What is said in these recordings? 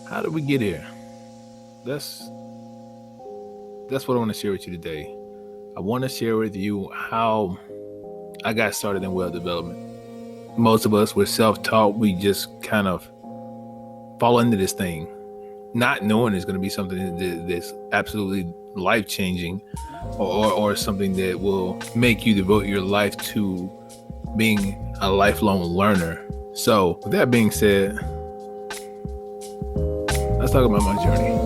How did we get here? That's what I want to share with you today. I want to share with you how I got started in web development. Most of us, we're self-taught. We just kind of fall into this thing, not knowing it's going to be something that's absolutely life-changing or something that will make you devote your life to being a lifelong learner. So with that being said, let's talk about my journey.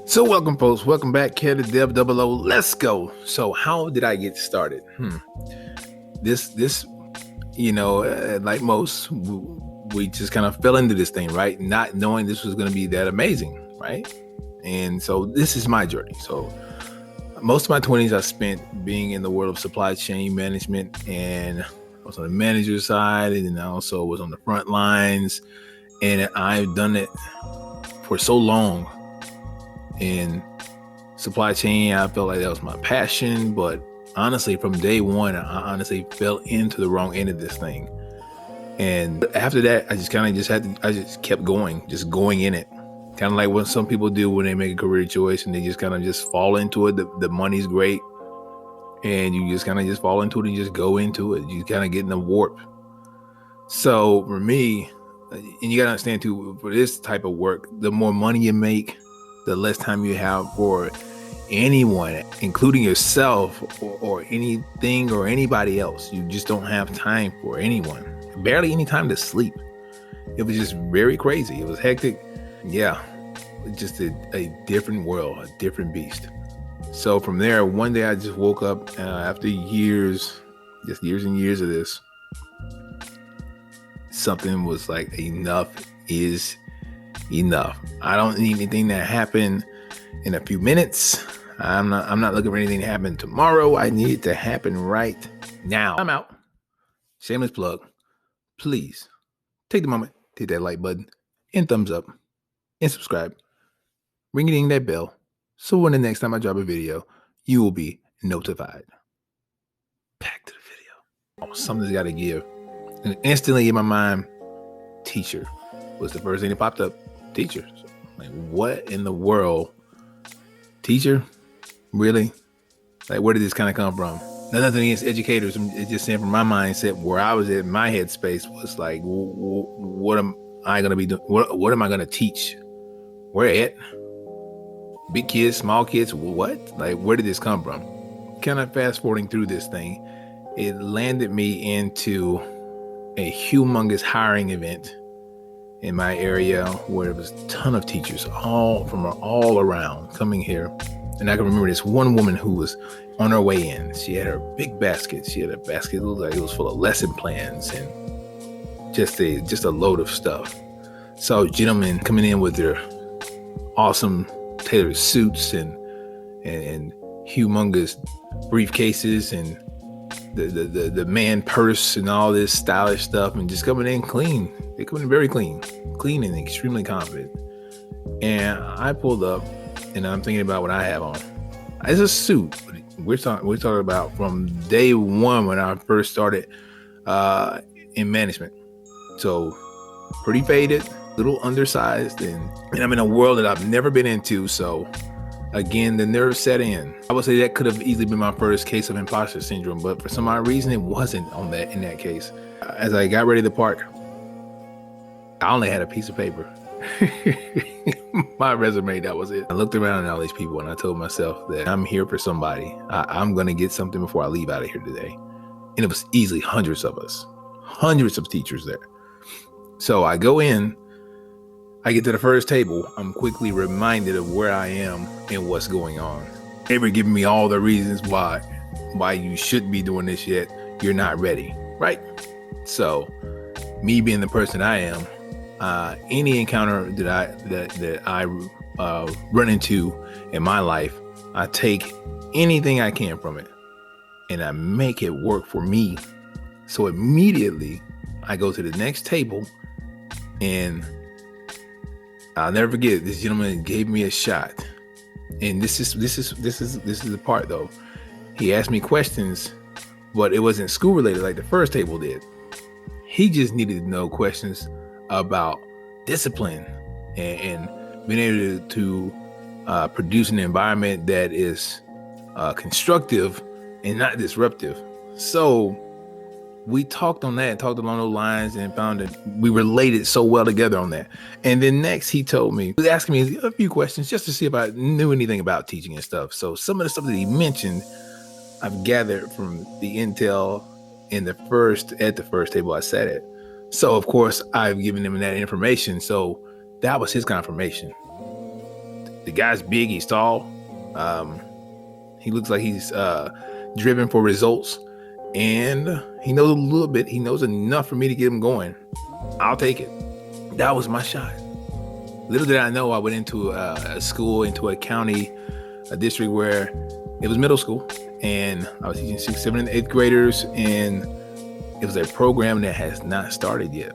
So welcome, folks. Welcome back. Kevthedev00. Let's go. So how did I get started? This, like most, we just kind of fell into this thing, right? Not knowing this was going to be that amazing, right? And so this is my journey. So most of my 20s I spent being in the world of supply chain management, and I was on the manager side, and then I also was on the front lines, and I've done it for so long. In supply chain, I felt like that was my passion, but honestly, from day one, I honestly fell into the wrong end of this thing. And after that, I just kept going, just going in it. Kind of like what some people do when they make a career choice and they just kind of just fall into it. The money's great, and you just kind of just fall into it and just go into it. You kind of get in a warp. So for me, and you got to understand too, for this type of work, the more money you make, the less time you have for anyone, including yourself or anything or anybody else. You just don't have time for anyone. Barely any time to sleep. It was just very crazy. It was hectic. Yeah, just a different world, a different beast. So from there, one day I just woke up after years and years of this. Something was like, enough is enough. I don't need anything to happen in a few minutes. I'm not looking for anything to happen tomorrow. I need it to happen right now. I'm out. Shameless plug. Please take the moment, hit that like button and thumbs up and subscribe. Ring that bell so when the next time I drop a video, you will be notified. Back to the video. Something's got to give. And instantly in my mind, teacher was the first thing that popped up. Teacher. Like, what in the world? Teacher? Really? Like, where did this kind of come from? Nothing against educators. It's just saying from my mindset, where I was at, my headspace was like, what am I going to be doing? What am I going to teach? Where at? Big kids, small kids? What? Like, where did this come from? Kind of fast forwarding through this thing, it landed me into a humongous hiring event in my area where there was a ton of teachers all around coming here. And I can remember this one woman who was on her way in. She had her big basket. She had a basket that looked like it was full of lesson plans and just a load of stuff. So gentlemen coming in with their awesome tailored suits and humongous briefcases and the man purse and all this stylish stuff, and just coming in clean. They come in very clean and extremely confident. And I pulled up, and I'm thinking about what I have on. It's a suit. We're talking about from day one when I first started in management. So pretty faded, little undersized, and I'm in a world that I've never been into. So again, the nerves set in. I would say that could have easily been my first case of imposter syndrome, but for some odd reason, it wasn't in that case. As I got ready to park, I only had a piece of paper. My resume, that was it. I looked around at all these people and I told myself that I'm here for somebody. I'm going to get something before I leave out of here today. And it was easily hundreds of us, hundreds of teachers there. So I go in, I get to the first table. I'm quickly reminded of where I am and what's going on. They were giving me all the reasons why you shouldn't be doing this yet. You're not ready, right? So me being the person I am, any encounter that I run into in my life, I take anything I can from it and I make it work for me. So immediately I go to the next table, and I'll never forget it. This gentleman gave me a shot, and this is the part though. He asked me questions, but it wasn't school related like the first table did. He just needed to know questions about discipline and being able to produce an environment that is constructive and not disruptive. So we talked on that, talked along those lines, and found that we related so well together on that. And then next he told me, he was asking me a few questions just to see if I knew anything about teaching and stuff. So some of the stuff that he mentioned, I've gathered from the intel at the first table I sat at. So of course I've given him that information. So that was his confirmation. The guy's big, he's tall. He looks like he's driven for results. And he knows a little bit. He knows enough for me to get him going. I'll take it. That was my shot. Little did I know I went into a school, into a county, a district where it was middle school. And I was teaching 6th, 7th, and 8th graders. And it was a program that has not started yet.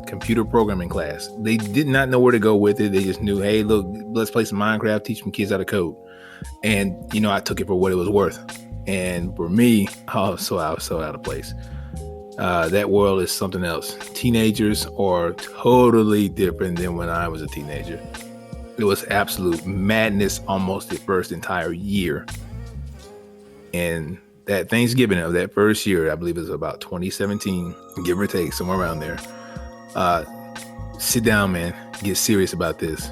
Computer programming class. They did not know where to go with it. They just knew, hey, look, let's play some Minecraft, teach some kids how to code. And, I took it for what it was worth. And for me, I was so out of place. That world is something else. Teenagers are totally different than when I was a teenager. It was absolute madness almost the first entire year. And that Thanksgiving of that first year, I believe it was about 2017, give or take, somewhere around there. Sit down, man. Get serious about this.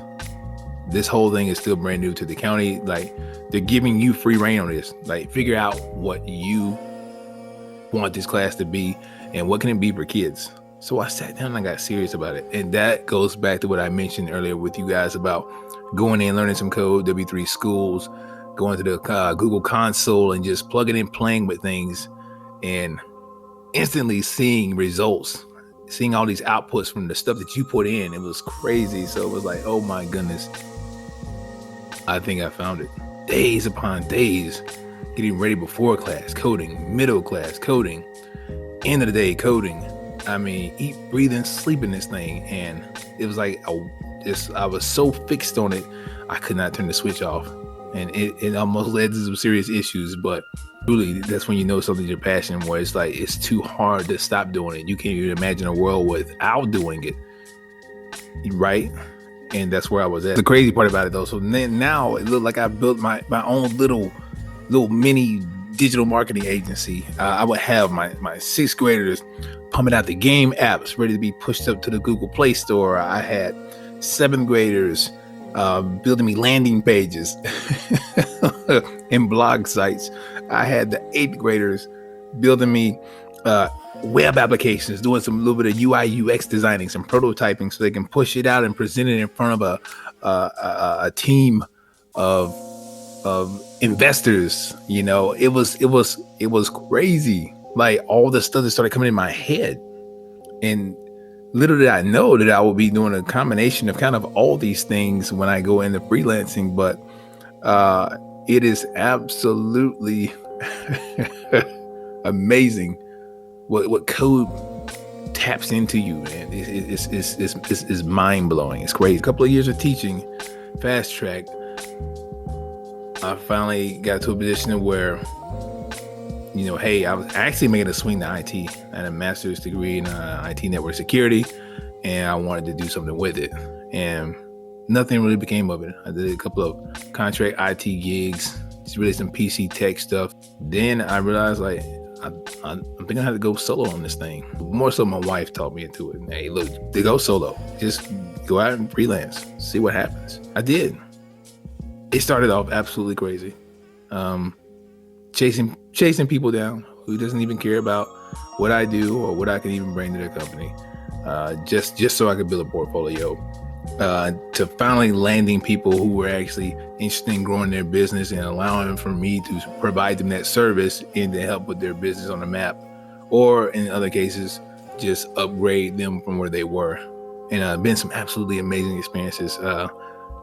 This whole thing is still brand new to the county. Like, they're giving you free reign on this. Like, figure out what you want this class to be and what can it be for kids. So I sat down and I got serious about it. And that goes back to what I mentioned earlier with you guys about going in, learning some code, W3 schools, going to the Google console and just plugging in, playing with things and instantly seeing results, seeing all these outputs from the stuff that you put in. It was crazy. So it was like, oh my goodness, I think I found it. Days upon days, getting ready before class, coding, middle class, coding, end of the day, coding. I mean, eat, breathe, and sleep in this thing. And it was like, I was so fixed on it, I could not turn the switch off. And it almost led to some serious issues. But really, that's when you know something's your passion, where it's like, it's too hard to stop doing it. You can't even imagine a world without doing it. Right? And that's where I was at. The crazy part about it, though, so now it looked like I built my own little mini digital marketing agency. I would have my 6th graders pumping out the game apps ready to be pushed up to the Google Play Store. I had 7th graders building me landing pages and blog sites. I had the 8th graders building me web applications, doing some little bit of UI UX designing, some prototyping, so they can push it out and present it in front of a team of investors. It was crazy. Like, all the stuff that started coming in my head, and little did I know that I would be doing a combination of kind of all these things when I go into freelancing. But it is absolutely amazing what code taps into you, man. It's mind blowing. It's crazy. A couple of years of teaching, fast track, I finally got to a position where, hey, I was actually making a swing to IT. I had a master's degree in IT network security, and I wanted to do something with it. And nothing really became of it. I did a couple of contract IT gigs, just really some PC tech stuff. Then I realized, like, I think I had to go solo on this thing. More so, my wife talked me into it. Hey, look, to go solo, just go out and freelance, see what happens. I did. It started off absolutely crazy. Chasing people down who doesn't even care about what I do or what I can even bring to their company. Just so I could build a portfolio. To finally landing people who were actually interested in growing their business and allowing for me to provide them that service and to help put their business on the map, or in other cases, just upgrade them from where they were. And been some absolutely amazing experiences.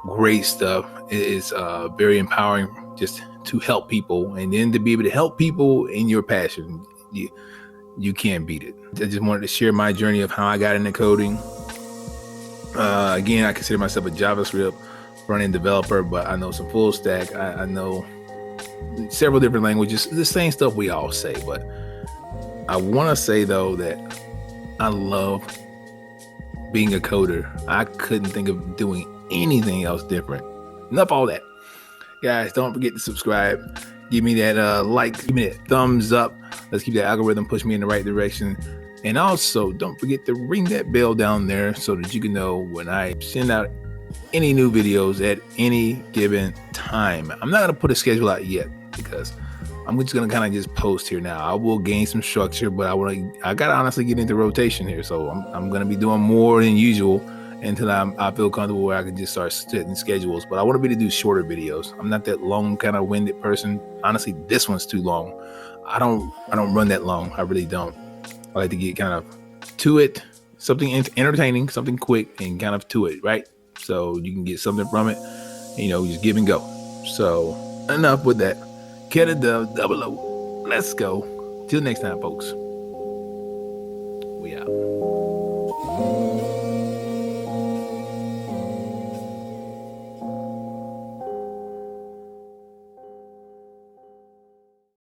Great stuff. It's very empowering just to help people, and then to be able to help people in your passion. You can't beat it. I just wanted to share my journey of how I got into coding. Again, I consider myself a JavaScript front-end developer, but I know some full stack. I know several different languages, the same stuff we all say. But I want to say, though, that I love being a coder. I couldn't think of doing anything else different. Enough all that. Guys, don't forget to subscribe. Give me that like, give me that thumbs up. Let's keep that algorithm push me in the right direction. And also, don't forget to ring that bell down there so that you can know when I send out any new videos at any given time. I'm not going to put a schedule out yet because I'm just going to kind of just post here now. I will gain some structure, but I got to honestly get into rotation here. So I'm going to be doing more than usual until I feel comfortable where I can just start setting schedules. But I want to be to do shorter videos. I'm not that long kind of winded person. Honestly, this one's too long. I don't run that long. I really don't. I like to get kind of to it, something entertaining, something quick, and kind of to it, right? So you can get something from it, just give and go. So enough with that. Kevthedev00. Let's go. Till next time, folks. We out.